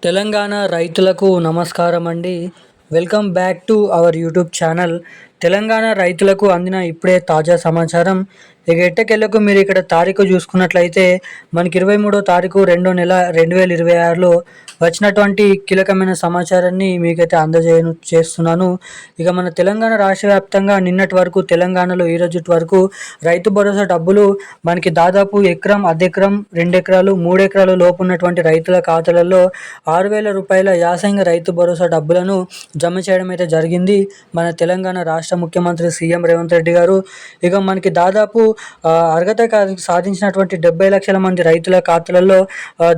తెలంగాణ రైతులకు నమస్కారం అండి. Welcome back to our YouTube channel. Telangana రైతులకు అందిన ఇప్పుడే తాజా సమాచారం. ఇక ఎట్టకేలకు మీరు ఇక్కడ తారీఖు చూసుకున్నట్లయితే మనకి 23వ తారీఖు 2వ నెల 2026లో వచ్చినటువంటి కీలకమైన సమాచారాన్ని మీకైతే చేస్తున్నాను. ఇక మన తెలంగాణ రాష్ట్ర వ్యాప్తంగా నిన్నటి వరకు తెలంగాణలో ఈ రోజు వరకు రైతు భరోసా డబ్బులు మనకి దాదాపు ఎకరం, అర్ధెకరం, 2 ఎకరాలు, 3 ఎకరాలు లోపు ఉన్నటువంటి రైతుల ఖాతాలలో 6,000 రూపాయల యాసంగి రైతు భరోసా డబ్బులను జమ చేయడం అయితే జరిగింది మన తెలంగాణ రాష్ట్ర ముఖ్యమంత్రి సీఎం రేవంత్ రెడ్డి గారు. ఇక మనకి దాదాపు అర్హత సాధించినటువంటి 70 లక్షల మంది రైతుల ఖాతాలలో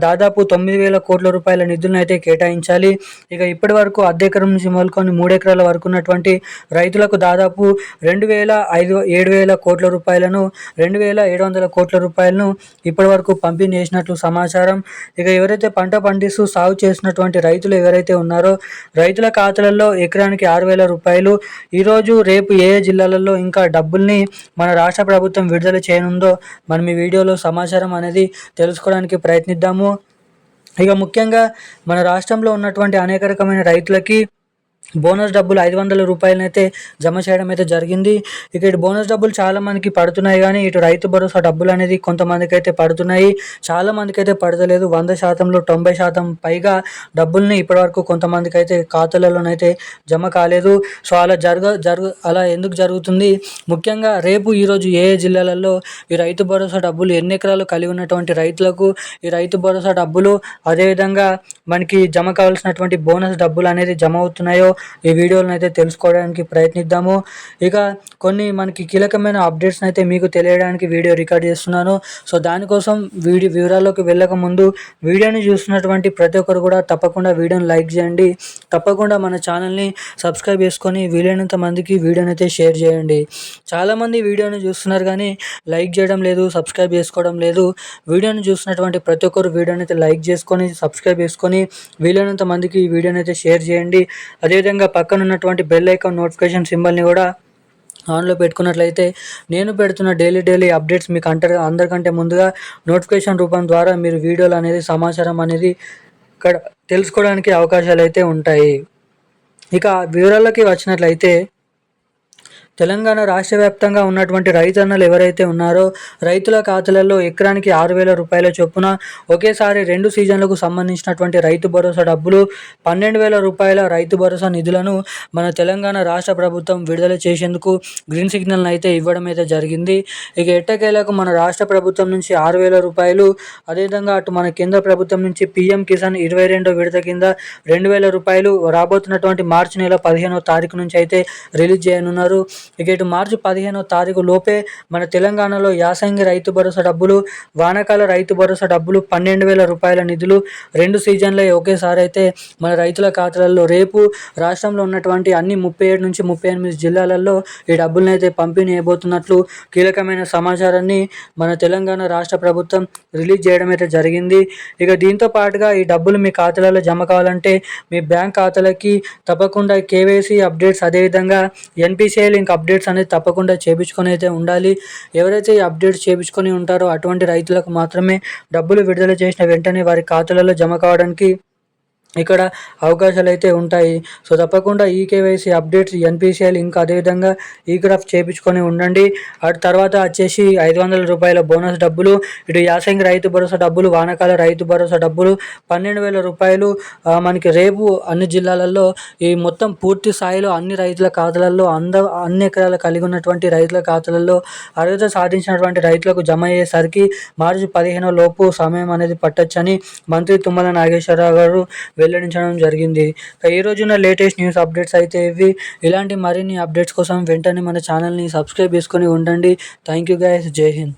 దాదాపు 9,000 కోట్ల రూపాయల నిధులను అయితే కేటాయించాలి. ఇక ఇప్పటి వరకు అర్ధెకరం నుంచి మొదలుకొని 3 ఎకరాల వరకు ఉన్నటువంటి రైతులకు దాదాపు 7,000 కోట్ల రూపాయలను 2,700 కోట్ల రూపాయలను ఇప్పటి వరకు పంపిణీ చేసినట్లు సమాచారం. ఇక ఎవరైతే పంట పండిస్తూ సాగు చేసినటువంటి రైతులు ఎవరైతే ఉన్నారో రైతుల ఖాతాలలో ఎకరానికి 6,000 రూపాయలు ఈరోజు రేపు ఏ జిల్లాలలో ఇంకా డబ్బుల్ని మన రాష్ట్ర ప్రభుత్వం విడుదల చేయనుందో మనం ఈ వీడియోలో సమాచారం అనేది తెలుసుకోవడానికి ప్రయత్నిద్దాము. ఇక ముఖ్యంగా మన రాష్ట్రంలో ఉన్నటువంటి అనేక రకమైన రైతులకి బోనస్ డబ్బులు 500 రూపాయలనైతే జమ చేయడం అయితే జరిగింది. ఇక ఇటు బోనస్ డబ్బులు చాలా మందికి పడుతున్నాయి, కానీ ఇటు రైతు భరోసా డబ్బులు అనేది కొంతమందికి అయితే పడుతున్నాయి, చాలా మందికి అయితే పడతలేదు. 100%లో 90% పైగా డబ్బుల్ని ఇప్పటివరకు కొంతమందికి అయితే ఖాతాలలోనైతే జమ కాలేదు. సో అలా ఎందుకు జరుగుతుంది? ముఖ్యంగా రేపు ఈరోజు ఏ జిల్లాలలో ఈ రైతు భరోసా డబ్బులు, ఎన్ని ఎకరాలు కలిగి ఉన్నటువంటి రైతులకు ఈ రైతు భరోసా డబ్బులు, అదేవిధంగా మనకి జమ కావాల్సినటువంటి బోనస్ డబ్బులు అనేది జమ అవుతున్నాయో ఈ వీడియోలను అయితే తెలుసుకోవడానికి ప్రయత్నిద్దాము. ఇక కొన్ని మనకి కీలకమైన అప్డేట్స్ అయితే మీకు తెలియడానికి వీడియో రికార్డ్ చేస్తున్నాను. సో దానికోసం వివరాల్లోకి వెళ్ళక ముందు వీడియోని చూస్తున్నటువంటి ప్రతి ఒక్కరు కూడా తప్పకుండా వీడియోని లైక్ చేయండి. తప్పకుండా మన ఛానల్ని సబ్స్క్రైబ్ చేసుకొని వీలైనంత మందికి వీడియోని అయితే షేర్ చేయండి. చాలామంది వీడియోని చూస్తున్నారు కానీ లైక్ చేయడం లేదు, సబ్స్క్రైబ్ చేసుకోవడం లేదు. వీడియోని చూస్తున్నటువంటి ప్రతి ఒక్కరు వీడియోని అయితే లైక్ చేసుకొని సబ్స్క్రైబ్ చేసుకొని వీలైనంత మందికి ఈ వీడియోని అయితే షేర్ చేయండి. అదేవిధంగా పక్కన ఉన్నటువంటి బెల్ ఐకాన్ నోటిఫికేషన్ సింబల్ని కూడా ఆన్లో పెట్టుకున్నట్లయితే నేను పెడుతున్న డైలీ అప్డేట్స్ మీకు అందరికంటే ముందుగా నోటిఫికేషన్ రూపం ద్వారా మీరు వీడియోలు అనేది సమాచారం అనేది ఇక్కడ తెలుసుకోవడానికి అవకాశాలు అయితే ఉంటాయి. ఇక వివరాలకి వచ్చినట్లయితే తెలంగాణ రాష్ట్ర వ్యాప్తంగా ఉన్నటువంటి రైతన్నలు ఎవరైతే ఉన్నారో రైతుల ఖాతాలలో ఎకరానికి 6,000 రూపాయల చొప్పున ఒకేసారి 2 సీజన్లకు సంబంధించినటువంటి రైతు భరోసా డబ్బులు 12,000 రూపాయల రైతు భరోసా నిధులను మన తెలంగాణ రాష్ట్ర ప్రభుత్వం విడుదల చేసేందుకు గ్రీన్ సిగ్నల్ అయితే ఇవ్వడం అయితే జరిగింది. ఇక ఎట్టకేలకు మన రాష్ట్ర ప్రభుత్వం నుంచి 6,000 రూపాయలు, అదేవిధంగా అటు మన కేంద్ర ప్రభుత్వం నుంచి పీఎం కిసాన్ 22వ విడత కింద 2,000 రూపాయలు రాబోతున్నటువంటి మార్చి నెల 15వ తారీఖు నుంచి అయితే రిలీజ్ చేయనున్నారు. ఇక ఇటు మార్చి 15వ తారీఖు లోపే మన తెలంగాణలో యాసంగి రైతు భరోసా డబ్బులు, వానాకాల రైతు భరోసా డబ్బులు 12,000 రూపాయల నిధులు 2 సీజన్లే ఒకేసారి అయితే మన రైతుల ఖాతాలలో రేపు రాష్ట్రంలో ఉన్నటువంటి అన్ని 37 నుంచి 38 జిల్లాలలో ఈ డబ్బులను అయితే పంపిణీ చేయబోతున్నట్లు కీలకమైన సమాచారాన్ని మన తెలంగాణ రాష్ట్ర ప్రభుత్వం రిలీజ్ చేయడం అయితే జరిగింది. ఇక దీంతో పాటుగా ఈ డబ్బులు మీ ఖాతాలలో జమ కావాలంటే మీ బ్యాంక్ ఖాతాలకి తప్పకుండా కేవైసీ అప్డేట్స్, అదేవిధంగా ఎన్పిసిఐ లింక్ అప్డేట్స్ అనేది తప్పకుండా చేయించుకొని అయితే ఉండాలి. ఎవరైతే ఈ అప్డేట్స్ చేయించుకొని ఉంటారో అటువంటి రైతులకు మాత్రమే డబ్బులు విడుదల చేసిన వెంటనే వారి ఖాతాలలో జమ కావడానికి ఇక్కడ అవకాశాలు అయితే ఉంటాయి. సో తప్పకుండా ఈకేవైసీ అప్డేట్స్, ఎన్పిసిఐ లింక్, అదేవిధంగా ఈగ్రాఫ్ చేయించుకొని ఉండండి. అటు తర్వాత వచ్చేసి 500 రూపాయల బోనస్ డబ్బులు, ఇటు యాసంగి రైతు భరోసా డబ్బులు, వానాకాల రైతు భరోసా డబ్బులు 12,000 రూపాయలు మనకి రేపు అన్ని జిల్లాలలో ఈ మొత్తం పూర్తి స్థాయిలో అన్ని రైతుల ఖాతాలలో అన్ని ఎకరాలు కలిగి ఉన్నటువంటి రైతుల ఖాతాలలో అర్హత సాధించినటువంటి రైతులకు జమ అయ్యేసరికి మార్చి 15 లోపు సమయం అనేది పట్టొచ్చని మంత్రి తుమ్మల నాగేశ్వరరావు గారు వెల్లడించడం జరిగింది. ఈ రోజున లేటెస్ట్ న్యూస్ అప్డేట్స్ అయితే ఇవి. ఇలాంటి మరిన్ని అప్డేట్స్ కోసం వెంటనే మన ఛానల్ని సబ్స్క్రైబ్ చేసుకొని ఉండండి. Thank you guys. జై హింద్.